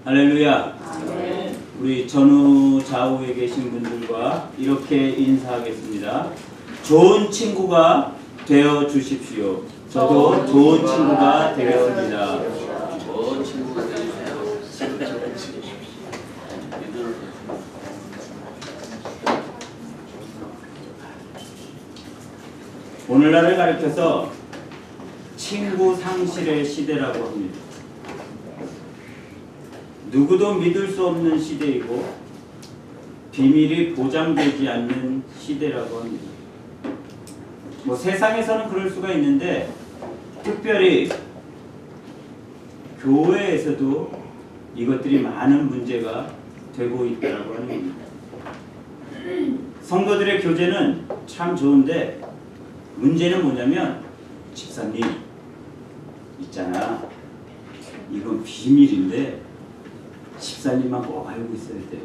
할렐루야. 아멘. 우리 전후 좌우에 계신 분들과 이렇게 인사하겠습니다. 좋은 친구가 되어 주십시오. 저도 좋은 친구가 되었습니다. 좋은 친구가 되주세요. 오늘날을 가리켜서 친구 상실의 시대라고 합니다. 누구도 믿을 수 없는 시대이고 비밀이 보장되지 않는 시대라고 합니다. 세상에서는 그럴 수가 있는데 특별히 교회에서도 이것들이 많은 문제가 되고 있다고 하는 겁니다. 성도들의 교제는 참 좋은데 문제는 뭐냐면 집사님 있잖아, 이건 비밀인데 집사님만 꼭 알고 있어야 돼요.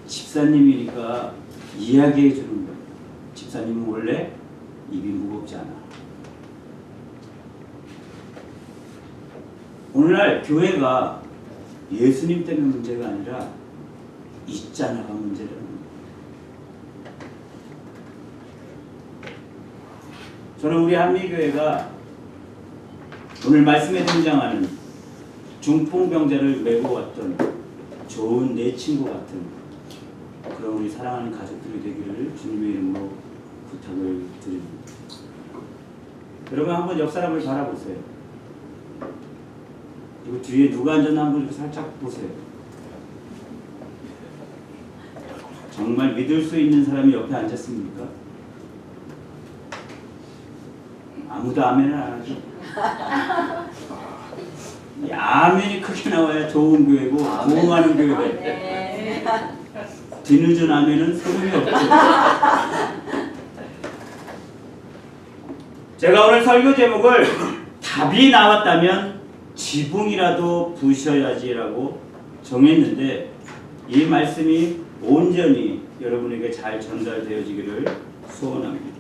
집사님이니까 이야기해 주는 거예요. 집사님은 원래 입이 무겁지 않아. 오늘날 교회가 예수님 때문에 문제가 아니라 있잖아가 문제라는 거예요. 저는 우리 한미교회가 오늘 말씀에 등장하는 중풍병자를 메고 왔던 좋은 내 친구 같은 그런 우리 사랑하는 가족들이 되기를 주님의 이름으로 부탁을 드립니다. 여러분 한번 옆 사람을 바라보세요. 그리고 뒤에 누가 앉았나 한번 살짝 보세요. 정말 믿을 수 있는 사람이 옆에 앉았습니까? 아무도 아멘을 안 하죠. 이 아멘이 크게 나와야 좋은 교회고 부흥하는 교회다. 뒤늦은 아멘은 소용이 없죠. 제가 오늘 설교 제목을 답이 나왔다면 지붕이라도 부셔야지라고 정했는데 이 말씀이 온전히 여러분에게 잘 전달되어지기를 소원합니다.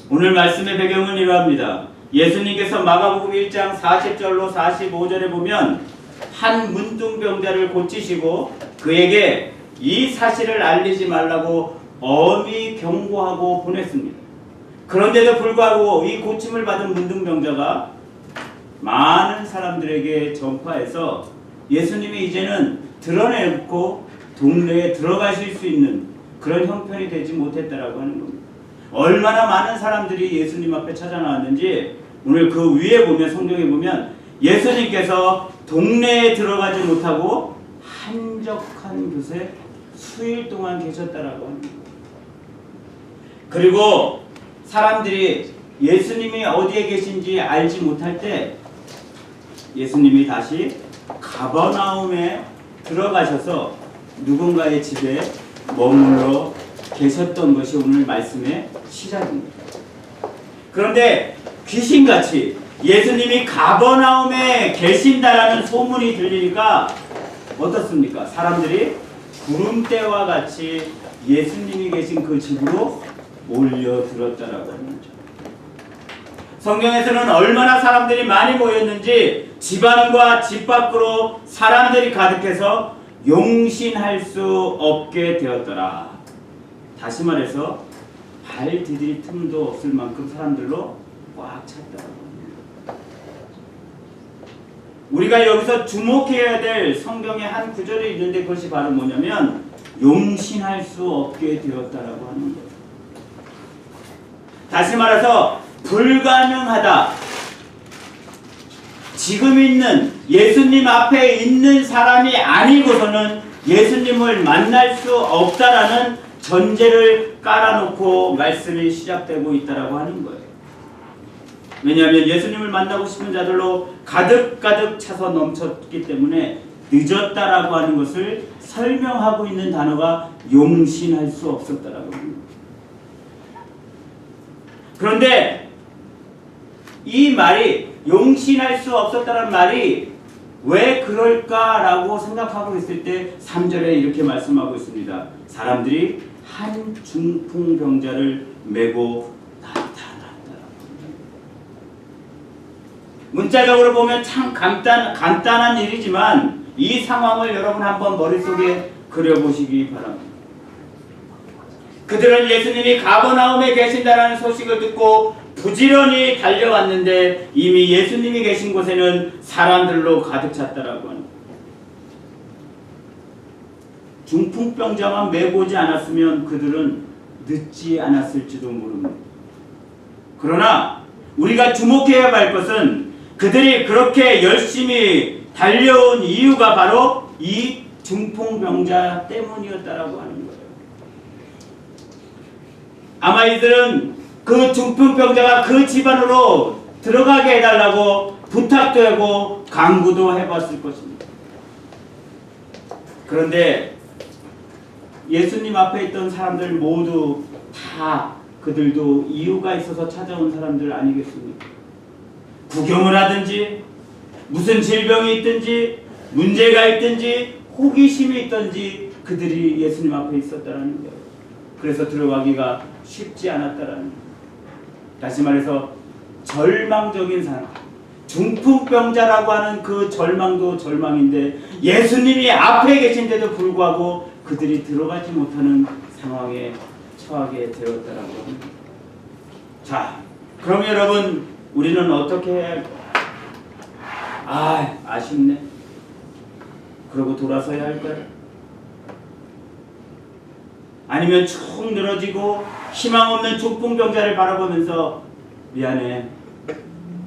오늘 말씀의 배경은 이러합니다. 예수님께서 마가복음 1장 40절로 45절에 보면 한 문둥병자를 고치시고 그에게 이 사실을 알리지 말라고 엄히 경고하고 보냈습니다. 그런데도 불구하고 이 고침을 받은 문둥병자가 많은 사람들에게 전파해서 예수님이 이제는 드러내놓고 동네에 들어가실 수 있는 그런 형편이 되지 못했다라고 하는 겁니다. 얼마나 많은 사람들이 예수님 앞에 찾아 나왔는지 오늘 그 위에 보면 성경에 보면 예수님께서 동네에 들어가지 못하고 한적한 곳에 수일 동안 계셨다라고 합니다. 그리고 사람들이 예수님이 어디에 계신지 알지 못할 때 예수님이 다시 가버나움에 들어가셔서 누군가의 집에 머물러 계셨던 것이 오늘 말씀의 시작입니다. 그런데 귀신같이 예수님이 가버나움에 계신다라는 소문이 들리니까 어떻습니까? 사람들이 구름대와 같이 예수님이 계신 그 집으로 몰려들었다라고 하는 거죠. 성경에서는 얼마나 사람들이 많이 모였는지 집 안과 집 밖으로 사람들이 가득해서 용신할 수 없게 되었더라. 다시 말해서 발 디딜 틈도 없을 만큼 사람들로 꽉 찼다고 합니다. 우리가 여기서 주목해야 될 성경의 한 구절이 있는데 그것이 바로 뭐냐면 용신할 수 없게 되었다라고 하는 거예요. 다시 말해서 불가능하다. 지금 있는 예수님 앞에 있는 사람이 아니고서는 예수님을 만날 수 없다라는 전제를 깔아놓고 말씀이 시작되고 있다라고 하는 거예요. 왜냐하면 예수님을 만나고 싶은 자들로 가득가득 차서 넘쳤기 때문에 늦었다라고 하는 것을 설명하고 있는 단어가 용신할 수 없었다라고 합니다. 그런데 이 말이 용신할 수 없었다는 말이 왜 그럴까라고 생각하고 있을 때 3절에 이렇게 말씀하고 있습니다. 사람들이 한 중풍병자를 메고 나타났다. 문자적으로 보면 참 간단한 일이지만 이 상황을 여러분 한번 머릿속에 그려보시기 바랍니다. 그들은 예수님이 가버나움에 계신다라는 소식을 듣고 부지런히 달려왔는데 이미 예수님이 계신 곳에는 사람들로 가득 찼다라고 합니다. 중풍병자만 메고 오지 않았으면 그들은 늦지 않았을지도 모릅니다. 그러나 우리가 주목해야 할 것은 그들이 그렇게 열심히 달려온 이유가 바로 이 중풍병자 때문이었다라고 하는 거예요. 아마 이들은 그 중풍병자가 그 집안으로 들어가게 해달라고 부탁도 하고 강구도 해봤을 것입니다. 그런데 예수님 앞에 있던 사람들 모두 다 그들도 이유가 있어서 찾아온 사람들 아니겠습니까? 구경을 하든지 무슨 질병이 있든지 문제가 있든지 호기심이 있든지 그들이 예수님 앞에 있었다는 거예요. 그래서 들어가기가 쉽지 않았다라는 거예요. 다시 말해서 절망적인 상황, 중풍병자라고 하는 그 절망도 절망인데 예수님이 앞에 계신데도 불구하고 그들이 들어가지 못하는 상황에 처하게 되었다라고 합니다. 자, 그럼 여러분 우리는 어떻게 해야 할까요? 아쉽네. 그러고 돌아서야 할까요? 아니면 축 늘어지고 희망 없는 중풍병자를 바라보면서 미안해,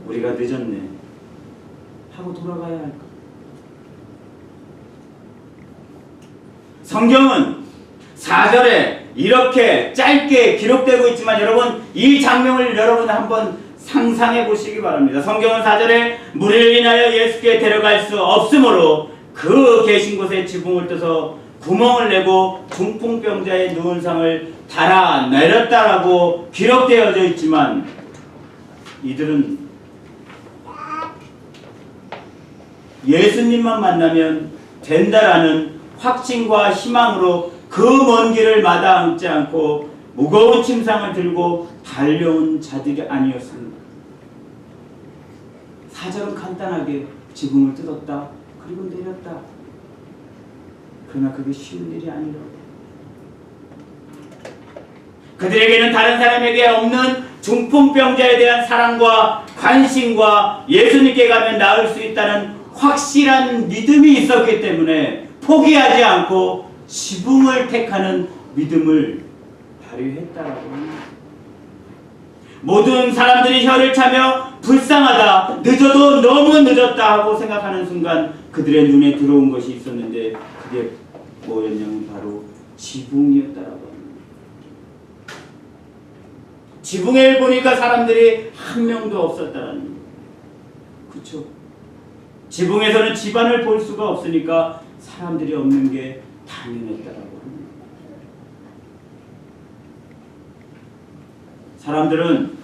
우리가 늦었네 하고 돌아가야 할까? 성경은 4절에 이렇게 짧게 기록되고 있지만 여러분 이 장면을 여러분 한번 상상해 보시기 바랍니다. 성경은 4절에 무리를 인하여 예수께 데려갈 수 없으므로 그 계신 곳에 지붕을 떠서 구멍을 내고 중풍병자의 누운 상을 달아내렸다라고 기록되어져 있지만 이들은 예수님만 만나면 된다라는 확신과 희망으로 그 먼 길을 마다앉지 않고 무거운 침상을 들고 달려온 자들이 아니었습니다. 4절은 간단하게 지붕을 뜯었다 그리고 내렸다. 그러나 그게 쉬운 일이 아니라고. 그들에게는 다른 사람에게 없는 중풍병자에 대한 사랑과 관심과 예수님께 가면 나을 수 있다는 확실한 믿음이 있었기 때문에 포기하지 않고 지붕을 택하는 믿음을 발휘했다라고 합니다. 모든 사람들이 혀를 차며 불쌍하다, 늦어도 너무 늦었다 하고 생각하는 순간 그들의 눈에 들어온 것이 있었는데 그게 뭐였냐면 바로 지붕이었다라고 합니다. 지붕에 보니까 사람들이 한 명도 없었다라는 거예요. 그렇죠? 지붕에서는 집안을 볼 수가 없으니까 사람들이 없는 게 당연했다라고 합니다. 사람들은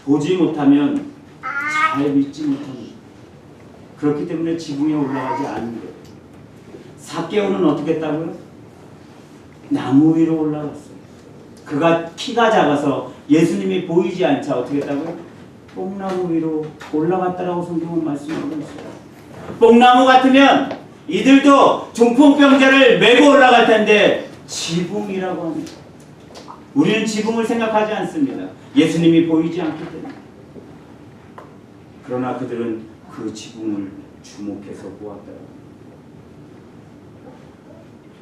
보지 못하면 잘 믿지 못합니다. 그렇기 때문에 지붕에 올라가지 않는 거예요. 삭개오는 어떻게 했다고요? 나무 위로 올라갔어요. 그가 키가 작아서 예수님이 보이지 않자 어떻게 했다고요? 뽕나무 위로 올라갔다라고 성경은 말씀하고 있어요. 뽕나무 같으면 이들도 중풍병자를 메고 올라갈 텐데 지붕이라고 합니다. 우리는 지붕을 생각하지 않습니다. 예수님이 보이지 않기 때문에. 그러나 그들은 그 지붕을 주목해서 보았다.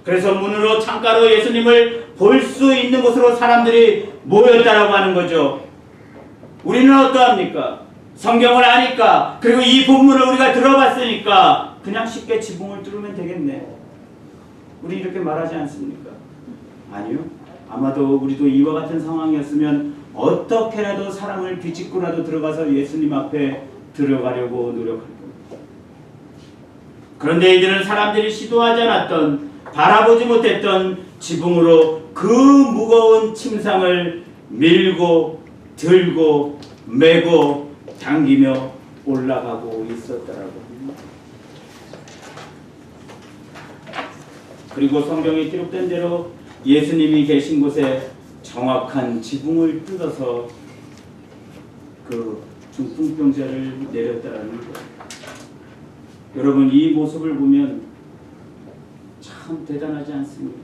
그래서 문으로 창가로 예수님을 볼 수 있는 곳으로 사람들이 모였다라고 하는 거죠. 우리는 어떠합니까? 성경을 아니까, 그리고 이 본문을 우리가 들어봤으니까 그냥 쉽게 지붕을 뚫으면 되겠네. 우리 이렇게 말하지 않습니까? 아니요. 아마도 우리도 이와 같은 상황이었으면 어떻게라도 사람을 비집고라도 들어가서 예수님 앞에 들어가려고 노력할 겁니다. 그런데 이들은 사람들이 시도하지 않았던, 바라보지 못했던 지붕으로 그 무거운 침상을 밀고 들고 메고 당기며 올라가고 있었다라고 합니다. 그리고 성경에 기록된 대로 예수님이 계신 곳에 정확한 지붕을 뜯어서 그 중풍병자를 내렸다라는 거예요. 여러분 이 모습을 보면 참 대단하지 않습니까?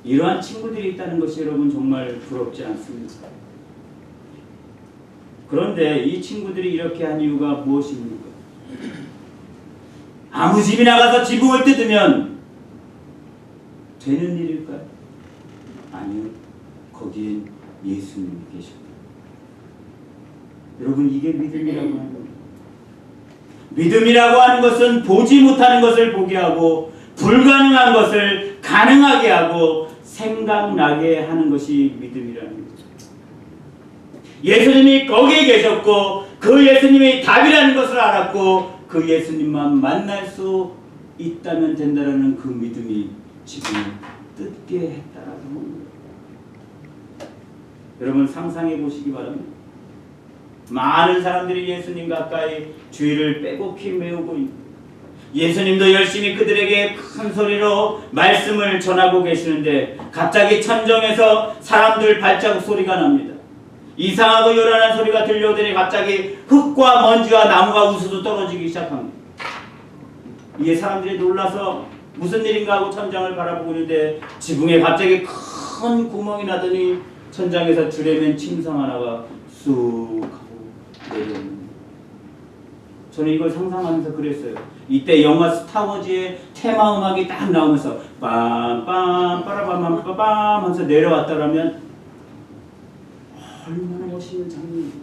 이러한 친구들이 있다는 것이 여러분 정말 부럽지 않습니까? 그런데 이 친구들이 이렇게 한 이유가 무엇입니까? 아무 집이 나가서 지붕을 뜯으면 되는 일일까요? 아니요. 거기엔 예수님이 계십니다. 여러분, 이게 믿음이라고 하는 겁니다. 믿음이라고 하는 것은 보지 못하는 것을 보게 하고 불가능한 것을 가능하게 하고 생각나게 하는 것이 믿음이라는 거죠. 예수님이 거기에 계셨고 그 예수님이 답이라는 것을 알았고 그 예수님만 만날 수 있다면 된다라는 그 믿음이 지금 뜯게 했다라는 겁니다. 여러분, 상상해 보시기 바랍니다. 많은 사람들이 예수님 가까이 주의를 빼곡히 메우고 있고 예수님도 열심히 그들에게 큰 소리로 말씀을 전하고 계시는데 갑자기 천정에서 사람들 발자국 소리가 납니다. 이상하고 요란한 소리가 들려오더니 갑자기 흙과 먼지와 나무가 우수수 떨어지기 시작합니다. 이에 사람들이 놀라서 무슨 일인가 하고 천장을 바라보고 있는데 지붕에 갑자기 큰 구멍이 나더니 천장에서 줄에맨 침상 하나가 쑥 하고 내려옵니다. 저는 이걸 상상하면서 그랬어요. 이때 영화 스타워즈의 테마 음악이 딱 나오면서 빰빰 빠라밤 빠밤 하면서 내려왔다라면 얼마나 멋있는 장면입니다.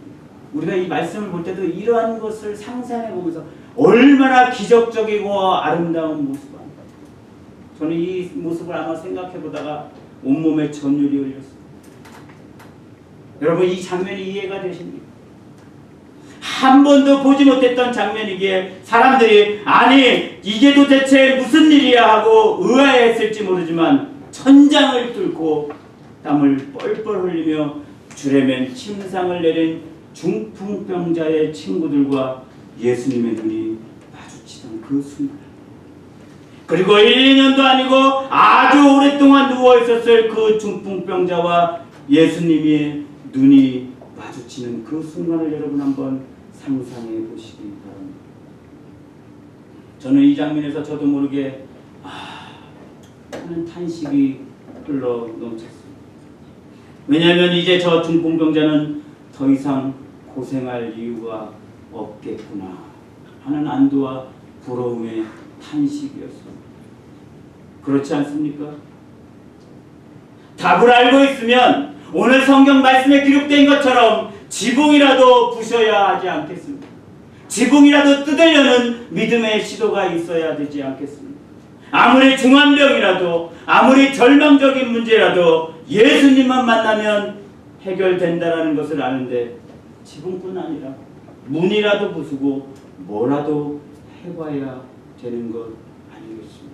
우리가 이 말씀을 볼 때도 이러한 것을 상상해 보면서 얼마나 기적적이고 아름다운 모습 아닌가. 저는 이 모습을 아마 생각해 보다가 온몸에 전율이 흘렸습니다. 여러분, 이 장면이 이해가 되십니까? 한 번도 보지 못했던 장면이기에 사람들이 아니 이게 도대체 무슨 일이야 하고 의아해했을지 모르지만 천장을 뚫고 땀을 뻘뻘 흘리며 줄에 맨 침상을 내린 중풍병자의 친구들과 예수님의 눈이 마주치던 그 순간, 그리고 1, 2년도 아니고 아주 오랫동안 누워있었을 그 중풍병자와 예수님의 눈이 마주치는 그 순간을 여러분 한번 상상해 보시기 바랍니다. 저는 이 장면에서 저도 모르게 하는 탄식이 흘러 넘쳤습니다. 왜냐하면 이제 저 중풍병자는 더 이상 고생할 이유가 없겠구나 하는 안도와 부러움의 탄식이었습니다. 그렇지 않습니까? 답을 알고 있으면 오늘 성경 말씀에 기록된 것처럼 지붕이라도 부셔야 하지 않겠습니까? 지붕이라도 뜯으려는 믿음의 시도가 있어야 되지 않겠습니까? 아무리 중환병이라도 아무리 절망적인 문제라도 예수님만 만나면 해결된다라는 것을 아는데 지붕뿐 아니라 문이라도 부수고 뭐라도 해봐야 되는 것 아니겠습니까?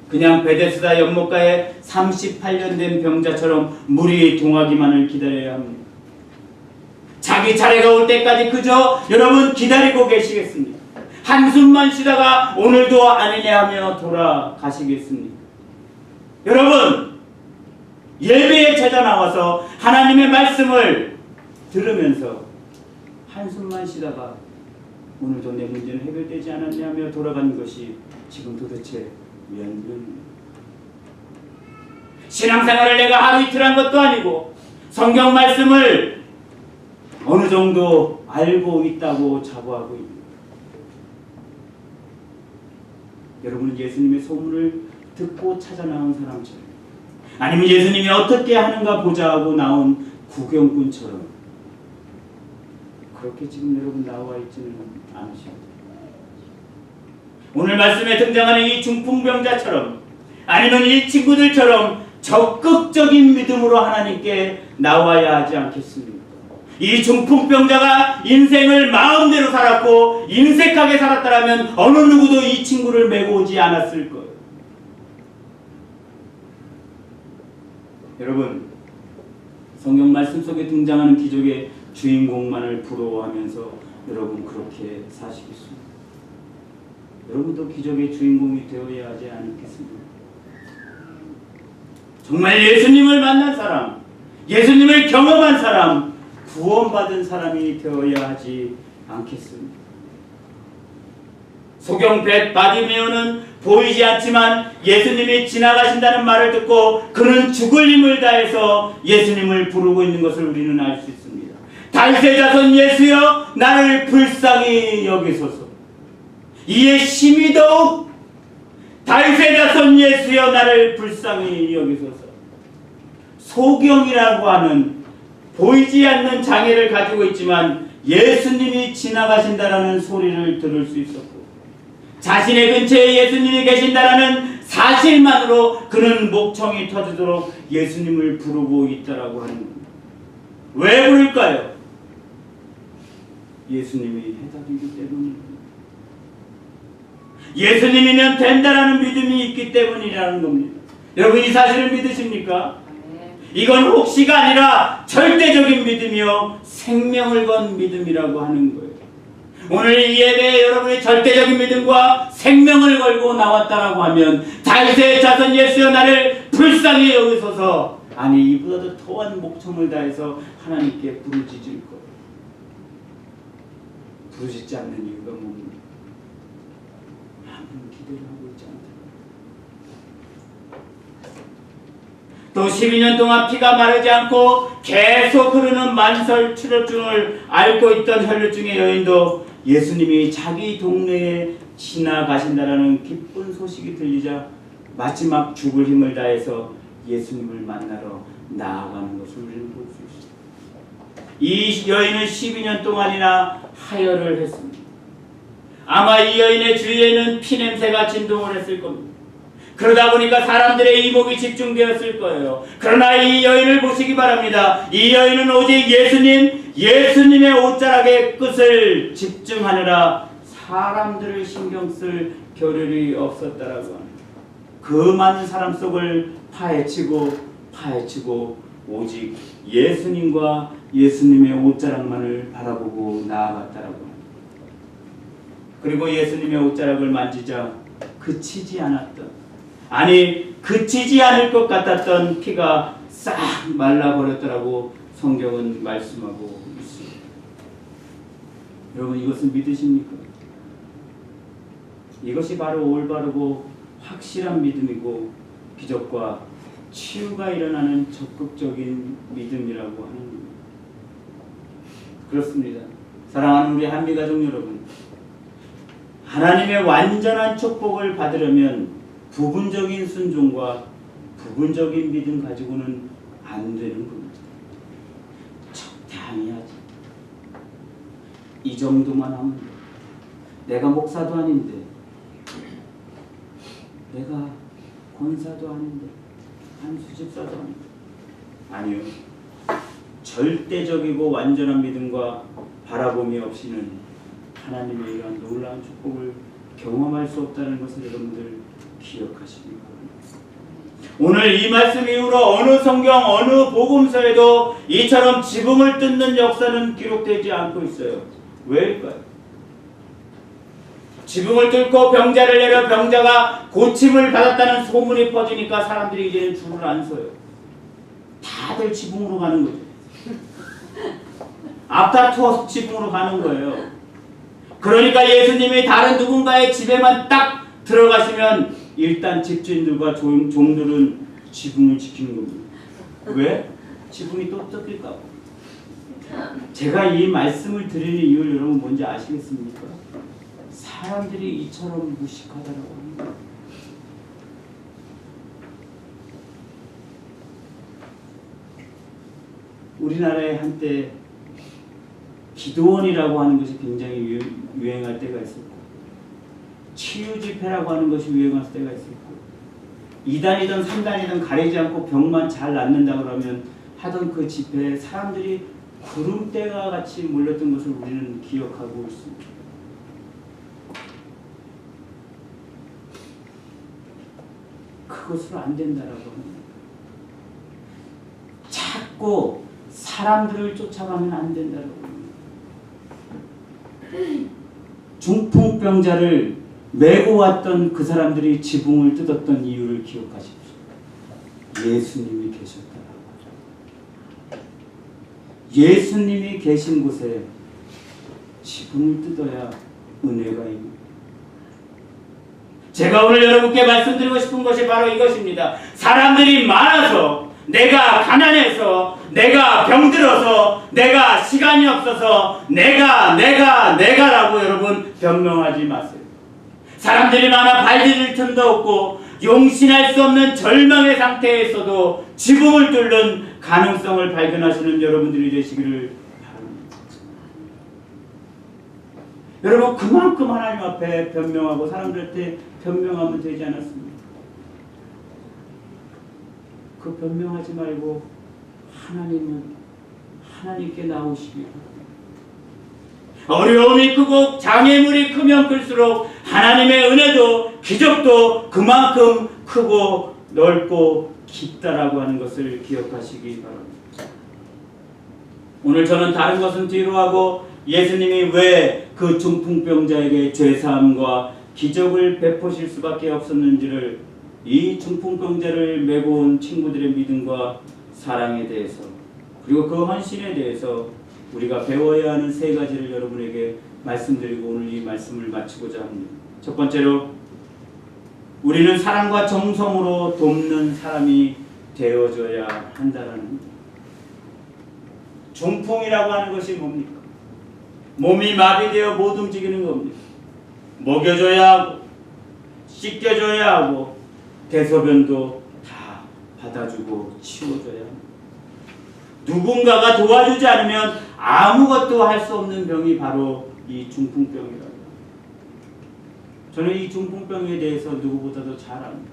그냥 베데스다 연못가에 38년 된 병자처럼 물이 동하기만을 기다려야 합니다. 자기 차례가 올 때까지 그저 여러분 기다리고 계시겠습니까? 한숨만 쉬다가 오늘도 아니냐 하며 돌아가시겠습니까? 여러분, 예배에 찾아 나와서 하나님의 말씀을 들으면서 한숨만 쉬다가 오늘도 내 문제는 해결되지 않았냐 하며 돌아가는 것이 지금 도대체 몇 년입니까? 신앙생활을 내가 하루 이틀 한 것도 아니고 성경 말씀을 어느 정도 알고 있다고 자부하고 있습니다. 여러분은 예수님의 소문을 듣고 찾아 나온 사람처럼, 아니면 예수님이 어떻게 하는가 보자 하고 나온 구경꾼처럼 그렇게 지금 여러분 나와 있지는 않으십니다. 오늘 말씀에 등장하는 이 중풍병자처럼, 아니면 이 친구들처럼 적극적인 믿음으로 하나님께 나와야 하지 않겠습니까? 이 중풍병자가 인생을 마음대로 살았고 인색하게 살았다면 어느 누구도 이 친구를 메고 오지 않았을 거예요. 여러분, 성경 말씀 속에 등장하는 기적의 주인공만을 부러워하면서 여러분 그렇게 사시겠습니까? 여러분도 기적의 주인공이 되어야 하지 않겠습니까? 정말 예수님을 만난 사람, 예수님을 경험한 사람, 구원받은 사람이 되어야 하지 않겠습니까? 소경 바디메오는 보이지 않지만 예수님이 지나가신다는 말을 듣고 그는 죽을 힘을 다해서 예수님을 부르고 있는 것을 우리는 알 수 있습니다. 다윗의 자손 예수여 나를 불쌍히 여기소서. 이에 심히 더욱 다윗의 자손 예수여 나를 불쌍히 여기소서. 소경이라고 하는 보이지 않는 장애를 가지고 있지만 예수님이 지나가신다라는 소리를 들을 수 있었고 자신의 근처에 예수님이 계신다라는 사실만으로 그는 목청이 터지도록 예수님을 부르고 있다라고 하는 겁니다. 왜 부를까요? 예수님이 해답이기 때문입니다. 예수님이면 된다라는 믿음이 있기 때문이라는 겁니다. 여러분 이 사실을 믿으십니까? 이건 혹시가 아니라 절대적인 믿음이요 생명을 건 믿음이라고 하는 거예요. 오늘 이 예배에 여러분이 절대적인 믿음과 생명을 걸고 나왔다라고 하면 다윗의 자손 예수여 나를 불쌍히 여기소서. 아니 이보다도 더한 목청을 다해서 하나님께 부르짖을 거예요. 부르짖지 않는 이유가 뭡니까? 아무런 기대를 하고 있지 않다. 또 12년 동안 피가 마르지 않고 계속 흐르는 만설 출혈증을 앓고 있던 혈류증의 여인도 예수님이 자기 동네에 지나가신다라는 기쁜 소식이 들리자 마지막 죽을 힘을 다해서 예수님을 만나러 나아가는 것을 우리는 볼 수 있습니다. 이 여인은 12년 동안이나 하혈을 했습니다. 아마 이 여인의 주위에는 피냄새가 진동을 했을 겁니다. 그러다 보니까 사람들의 이목이 집중되었을 거예요. 그러나 이 여인을 보시기 바랍니다. 이 여인은 오직 예수님의 옷자락의 끝을 집중하느라 사람들을 신경 쓸 겨를이 없었다라고 합니다. 그 많은 사람 속을 파헤치고 오직 예수님과 예수님의 옷자락만을 바라보고 나아갔다라고 합니다. 그리고 예수님의 옷자락을 만지자 그치지 않을 것 같았던 피가 싹 말라버렸더라고 성경은 말씀하고 있습니다. 여러분 이것을 믿으십니까? 이것이 바로 올바르고 확실한 믿음이고 기적과 치유가 일어나는 적극적인 믿음이라고 하는 겁니다. 그렇습니다. 사랑하는 우리 한미가족 여러분, 하나님의 완전한 축복을 받으려면 부분적인 순종과 부분적인 믿음 가지고는 안 되는 겁니다. 적당히 하지. 이 정도만 하면 돼. 내가 목사도 아닌데, 내가 권사도 아닌데, 한 수집사도 아닌데. 아니요. 절대적이고 완전한 믿음과 바라봄이 없이는 하나님의 이러한 놀라운 축복을 경험할 수 없다는 것을 여러분들 기억하시기 바랍니다. 오늘 이 말씀 이후로 어느 성경 어느 복음서에도 이처럼 지붕을 뜯는 역사는 기록되지 않고 있어요. 왜일까요? 지붕을 뚫고 병자를 내려 병자가 고침을 받았다는 소문이 퍼지니까 사람들이 이제는 줄을 안 서요. 다들 지붕으로 가는 거죠. 앞다투어서 지붕으로 가는 거예요. 그러니까 예수님이 다른 누군가의 집에만 딱 들어가시면 일단 집주인들과 종들은 지붕을 지키는 겁니다. 왜? 지붕이 또 뜯길까 봐. 제가 이 말씀을 드리는 이유를 여러분 뭔지 아시겠습니까? 사람들이 이처럼 무식하다라고 합니다. 우리나라에 한때 기도원이라고 하는 것이 굉장히 유행할 때가 있었고 치유 집회라고 하는 것이 유행할 때가 있었고 2단이든 3단이든 가리지 않고 병만 잘 낫는다 그러면 하던 그 집회에 사람들이 구름대가 같이 몰렸던 것을 우리는 기억하고 있습니다. 그것으로 안 된다라고 합니다. 자꾸 사람들을 쫓아가면 안 된다라고 합니다. 중풍병자를 메고 왔던 그 사람들이 지붕을 뜯었던 이유를 기억하십시오. 예수님이 계셨다라고 하죠. 예수님이 계신 곳에 지붕을 뜯어야 은혜가 있는 제가 오늘 여러분께 말씀드리고 싶은 것이 바로 이것입니다. 사람들이 많아서, 내가 가난해서, 내가 병들어서, 내가 시간이 없어서, 내가라고 여러분 변명하지 마세요. 사람들이 많아 발디딜 틈도 없고 용신할 수 없는 절망의 상태에서도 지붕을 뚫는 가능성을 발견하시는 여러분들이 되시기를 바랍니다. 여러분, 그만큼 하나님 앞에 변명하고 사람들한테 변명하면 되지 않았습니까? 그 변명하지 말고 하나님께 나오시기 바랍니다. 어려움이 크고 장애물이 크면 클수록 하나님의 은혜도 기적도 그만큼 크고 넓고 깊다라고 하는 것을 기억하시기 바랍니다. 오늘 저는 다른 것은 뒤로 하고 예수님이 왜 그 중풍병자에게 죄사함과 기적을 베푸실 수밖에 없었는지를, 이 중풍병자를 메고 온 친구들의 믿음과 사랑에 대해서, 그리고 그 헌신에 대해서 우리가 배워야 하는 세 가지를 여러분에게 말씀드리고 오늘 이 말씀을 마치고자 합니다. 첫 번째로, 우리는 사랑과 정성으로 돕는 사람이 되어줘야 한다는, 중풍이라고 하는 것이 뭡니까? 몸이 마비되어 못 움직이는 겁니다. 먹여줘야 하고 씻겨줘야 하고 대소변도 다 받아주고 치워줘야 합니다. 누군가가 도와주지 않으면 아무것도 할 수 없는 병이 바로 이 중풍병이라고. 저는 이 중풍병에 대해서 누구보다도 잘 압니다.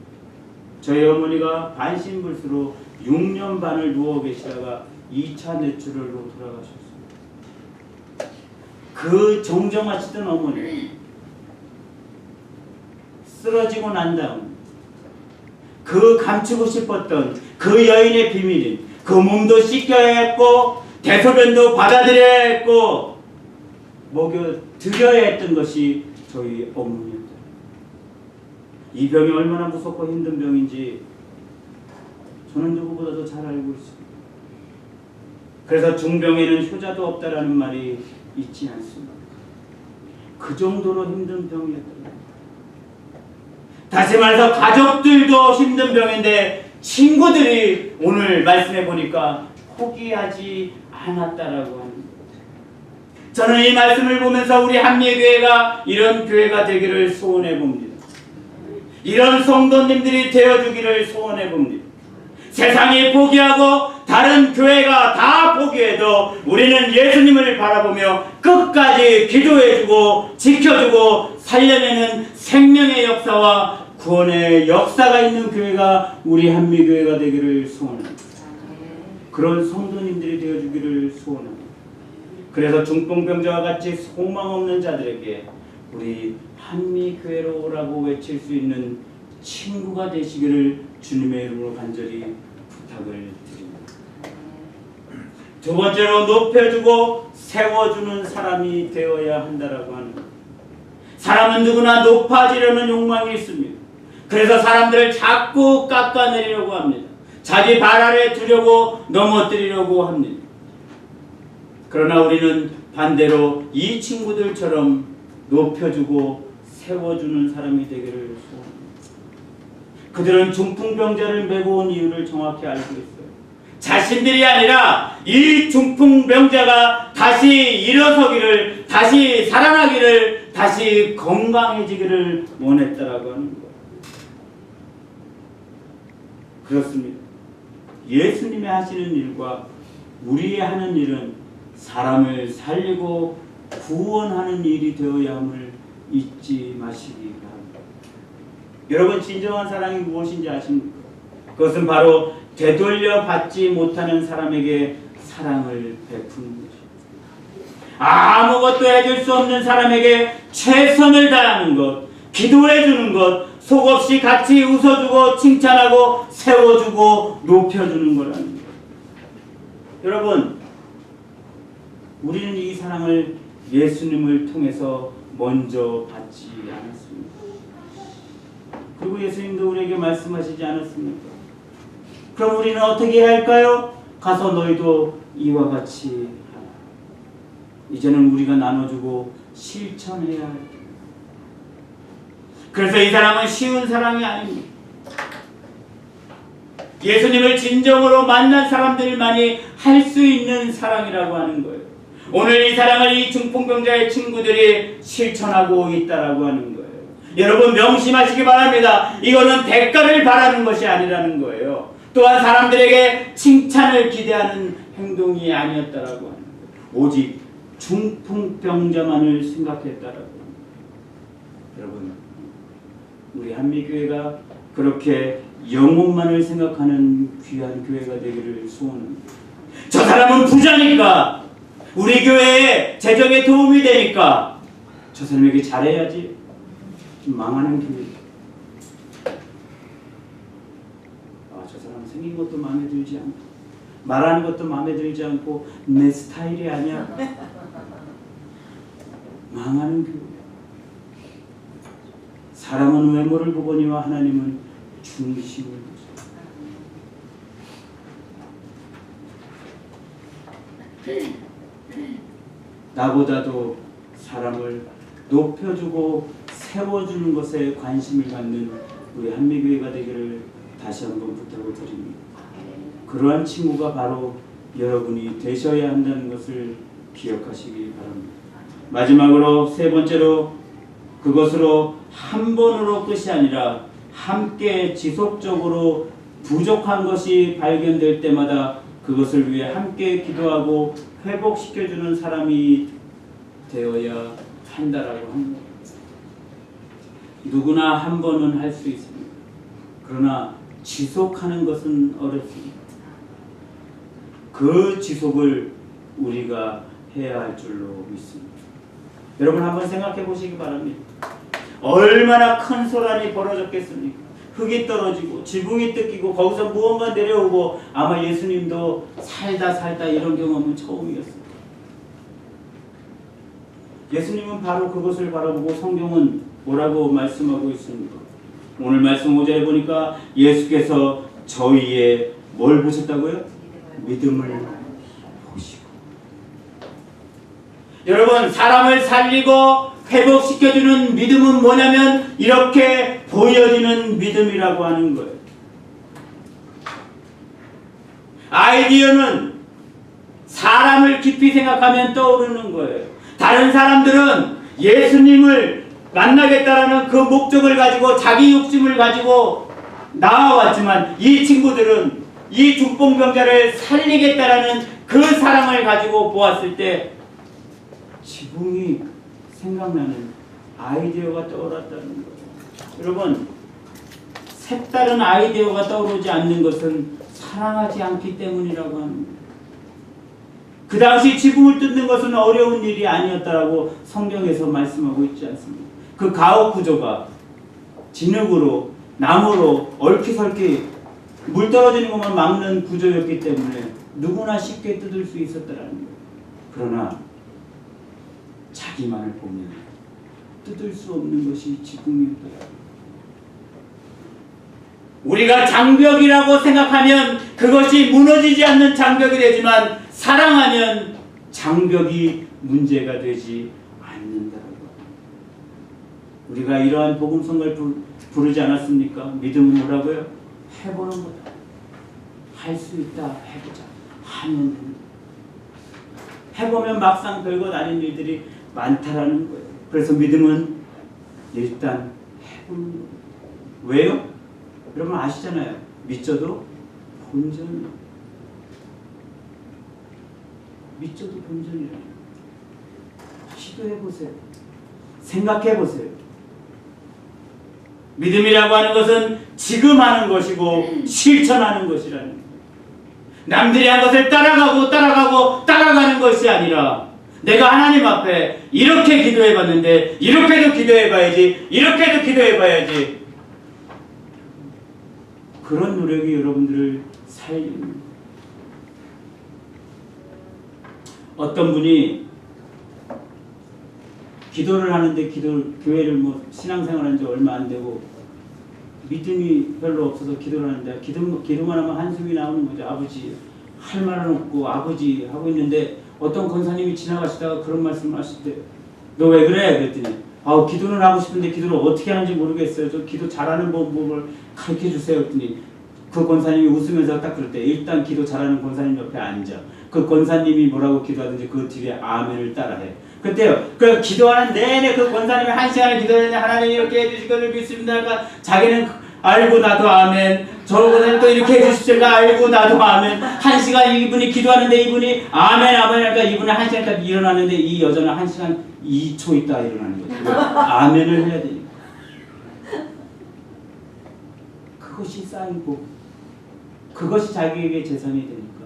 저희 어머니가 반신불수로 6년 반을 누워 계시다가 2차 뇌출혈로 돌아가셨습니다. 그 정정하시던 어머니, 쓰러지고 난 다음 그 감추고 싶었던 그 여인의 비밀인 그 몸도 씻겨야 했고 대소변도 받아들여야 했고 먹여드려야 했던 것이 저희 어머니였다. 이 병이 얼마나 무섭고 힘든 병인지 저는 누구보다도 잘 알고 있습니다. 그래서 중병에는 효자도 없다라는 말이 있지 않습니다. 그 정도로 힘든 병이었다. 다시 말해서 가족들도 힘든 병인데 친구들이 오늘 말씀해 보니까 포기하지 않았다라고 합니다. 저는 이 말씀을 보면서 우리 한미교회가 이런 교회가 되기를 소원해 봅니다. 이런 성도님들이 되어주기를 소원해 봅니다. 세상이 포기하고 다른 교회가 다 포기해도 우리는 예수님을 바라보며 끝까지 기도해주고 지켜주고 살려내는 생명의 역사와 구원의 역사가 있는 교회가 우리 한미교회가 되기를 소원합니다. 그런 성도님들이 되어주기를 소원합니다. 그래서 중풍병자와 같이 소망 없는 자들에게 우리 한미교회로 오라고 외칠 수 있는 친구가 되시기를 주님의 이름으로 간절히 부탁을 드립니다. 두 번째로, 높여주고 세워주는 사람이 되어야 한다라고 하는 것. 사람은 누구나 높아지려는 욕망이 있습니다. 그래서 사람들을 자꾸 깎아내리려고 합니다. 자기 발 아래 두려고 넘어뜨리려고 합니다. 그러나 우리는 반대로 이 친구들처럼 높여주고 세워주는 사람이 되기를 소원합니다. 그들은 중풍병자를 메고 온 이유를 정확히 알고 있어요. 자신들이 아니라 이 중풍병자가 다시 일어서기를, 다시 살아나기를, 다시 건강해지기를 원했다라고 하는 거예요. 그렇습니다. 예수님이 하시는 일과 우리의 하는 일은 사람을 살리고 구원하는 일이 되어야 함을 잊지 마시기 바랍니다. 여러분, 진정한 사랑이 무엇인지 아십니까? 그것은 바로 되돌려 받지 못하는 사람에게 사랑을 베푸는 것입니다. 아무것도 해줄 수 없는 사람에게 최선을 다하는 것, 기도해 주는 것, 속없이 같이 웃어주고 칭찬하고 세워주고 높여주는 거라는 거예요. 여러분, 우리는 이 사랑을 예수님을 통해서 먼저 받지 않았습니다. 그리고 예수님도 우리에게 말씀하시지 않았습니까? 그럼 우리는 어떻게 해야 할까요? 가서 너희도 이와 같이 하라. 이제는 우리가 나눠주고 실천해야 할 그래서 이 사랑은 쉬운 사랑이 아닙니다. 예수님을 진정으로 만난 사람들만이 할 수 있는 사랑이라고 하는 거예요. 오늘 이 사랑을 이 중풍병자의 친구들이 실천하고 있다라고 하는 거예요. 여러분 명심하시기 바랍니다. 이거는 대가를 바라는 것이 아니라는 거예요. 또한 사람들에게 칭찬을 기대하는 행동이 아니었다라고 하는 거예요. 오직 중풍병자만을 생각했다라고 합니다. 여러분, 우리 한미교회가 그렇게 영혼만을 생각하는 귀한 교회가 되기를 소원합니다. 저 사람은 부자니까, 우리 교회에 재정에 도움이 되니까 저 사람에게 잘해야지. 망하는 교회. 저 사람 생긴 것도 마음에 들지 않고 말하는 것도 마음에 들지 않고 내 스타일이 아니야. 망하는 교회. 사람은 외모를 보거니와 하나님은 중심을 보시오. 나보다도 사람을 높여주고 세워주는 것에 관심을 갖는 우리 한미교회가 되기를 다시 한번 부탁을 드립니다. 그러한 친구가 바로 여러분이 되셔야 한다는 것을 기억하시기 바랍니다. 마지막으로 세 번째로, 그것으로 한 번으로 끝이 아니라 함께 지속적으로 부족한 것이 발견될 때마다 그것을 위해 함께 기도하고 회복시켜주는 사람이 되어야 한다라고 합니다. 누구나 한 번은 할 수 있습니다. 그러나 지속하는 것은 어렵습니다. 그 지속을 우리가 해야 할 줄로 믿습니다. 여러분 한번 생각해 보시기 바랍니다. 얼마나 큰 소란이 벌어졌겠습니까? 흙이 떨어지고 지붕이 뜯기고 거기서 무언가 내려오고, 아마 예수님도 살다 이런 경험은 처음이었습니다. 예수님은 바로 그것을 바라보고 성경은 뭐라고 말씀하고 있습니까? 오늘 말씀 5절에 보니까 예수께서 저희의 뭘 보셨다고요? 믿음을 보시고. 여러분, 사람을 살리고 회복시켜주는 믿음은 뭐냐면 이렇게 보여지는 믿음이라고 하는 거예요. 아이디어는 사람을 깊이 생각하면 떠오르는 거예요. 다른 사람들은 예수님을 만나겠다라는 그 목적을 가지고 자기 욕심을 가지고 나와왔지만, 이 친구들은 이 중풍병자를 살리겠다라는 그 사랑을 가지고 보았을 때 지붕이 생각나는 아이디어가 떠올랐다는 거예요. 여러분, 색다른 아이디어가 떠오르지 않는 것은 사랑하지 않기 때문이라고 합니다. 그 당시 지붕을 뜯는 것은 어려운 일이 아니었다라고 성경에서 말씀하고 있지 않습니까? 그 가옥 구조가 진흙으로 나무로 얽히설키 물 떨어지는 것만 막는 구조였기 때문에 누구나 쉽게 뜯을 수 있었다라는 거예요. 그러나 자기만을 보면 뜯을 수 없는 것이 지붕이었다. 우리가 장벽이라고 생각하면 그것이 무너지지 않는 장벽이 되지만, 사랑하면 장벽이 문제가 되지 않는다고. 우리가 이러한 복음성을 부르지 않았습니까? 믿음은 뭐라고요? 해보는 거다. 할 수 있다. 해보자. 하면 해보면 막상 별것 아닌 일들이 많다라는 거예요. 그래서 믿음은 일단 해보는 거예요. 왜요? 여러분 아시잖아요. 믿져도 본전. 믿져도 본전이라는 거예요. 시도해보세요. 생각해보세요. 믿음이라고 하는 것은 지금 하는 것이고 실천하는 것이라는 거예요. 남들이 한 것을 따라가는 것이 아니라, 내가 하나님 앞에 이렇게 기도해봤는데 이렇게도 기도해봐야지, 이렇게도 기도해봐야지, 그런 노력이 여러분들을 살립니다. 어떤 분이 기도를 하는데 교회를 신앙생활한 지 얼마 안 되고 믿음이 별로 없어서 기도를 하는데 기도만 하면 한숨이 나오는 거죠. 아버지, 할 말은 없고 아버지 하고 있는데 어떤 권사님이 지나가시다가 그런 말씀을 하실 때, 너 왜 그래? 그랬더니 기도는 하고 싶은데 기도를 어떻게 하는지 모르겠어요. 저 기도 잘하는 방법을 가르쳐 주세요. 했더니 그 권사님이 웃으면서 딱 그럴 때 일단 기도 잘하는 권사님 옆에 앉아. 그 권사님이 뭐라고 기도하든지 그 뒤에 아멘을 따라해. 그때요. 그 기도하는 내내 그 권사님이 1시간을 기도하는데 하나님 이렇게 해주실 것을 믿습니다. 그러니까 자기는 알고 나도 아멘. 저분은 또 이렇게 해주십시오가 알고 나도 아멘. 1시간 이분이 기도하는데 이분이 아멘 하니까 이분은 1시간까지 일어나는데 이 여자는 1시간 2초 있다 일어나는 거죠. 아멘을 해야 되니까. 그것이 쌓이고 그것이 자기에게 재산이 되니까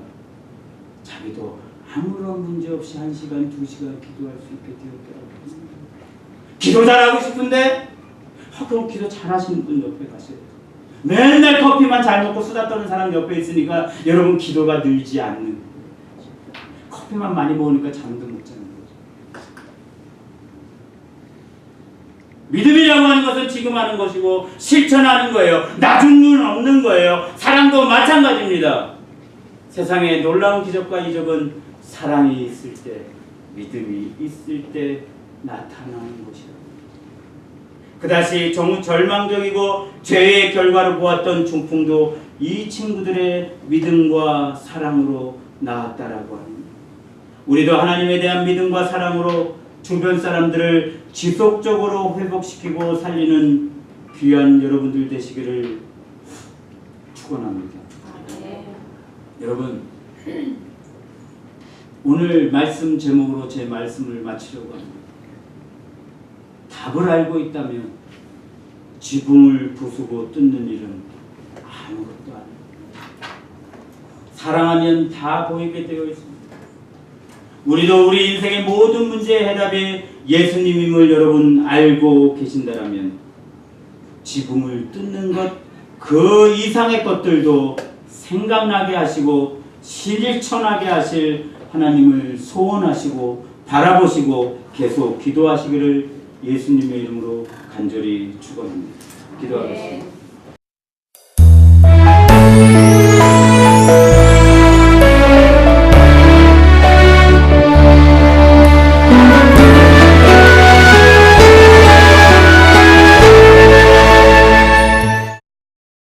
자기도 아무런 문제 없이 1시간, 2시간 기도할 수 있게 되었더라고요. 기도 잘하고 싶은데 그럼 기도 잘하시는 분 옆에 가셔야 돼요. 맨날 커피만 잘 먹고 수다 떠는 사람 옆에 있으니까 여러분 기도가 늘지 않는, 커피만 많이 먹으니까 잠도 못 자는 거죠. 믿음이라고 하는 것은 지금 하는 것이고 실천하는 거예요. 나중은 없는 거예요. 사랑도 마찬가지입니다. 세상에 놀라운 기적과 이적은 사랑이 있을 때, 믿음이 있을 때 나타나는 것이다. 그다시 절망적이고 죄의 결과로 보았던 중풍도 이 친구들의 믿음과 사랑으로 나았다라고 합니다. 우리도 하나님에 대한 믿음과 사랑으로 주변 사람들을 지속적으로 회복시키고 살리는 귀한 여러분들 되시기를 축원합니다. 여러분, 오늘 말씀 제목으로 제 말씀을 마치려고 합니다. 답을 알고 있다면 지붕을 부수고 뜯는 일은 아무것도 아닙니다. 사랑하면 다 보이게 되어 있습니다. 우리도 우리 인생의 모든 문제의 해답이 예수님임을 여러분 알고 계신다라면 지붕을 뜯는 것, 그 이상의 것들도 생각나게 하시고 실천하게 하실 하나님을 소원하시고 바라보시고 계속 기도하시기를 예수님의 이름으로 간절히 축원합니다. 기도하겠습니다.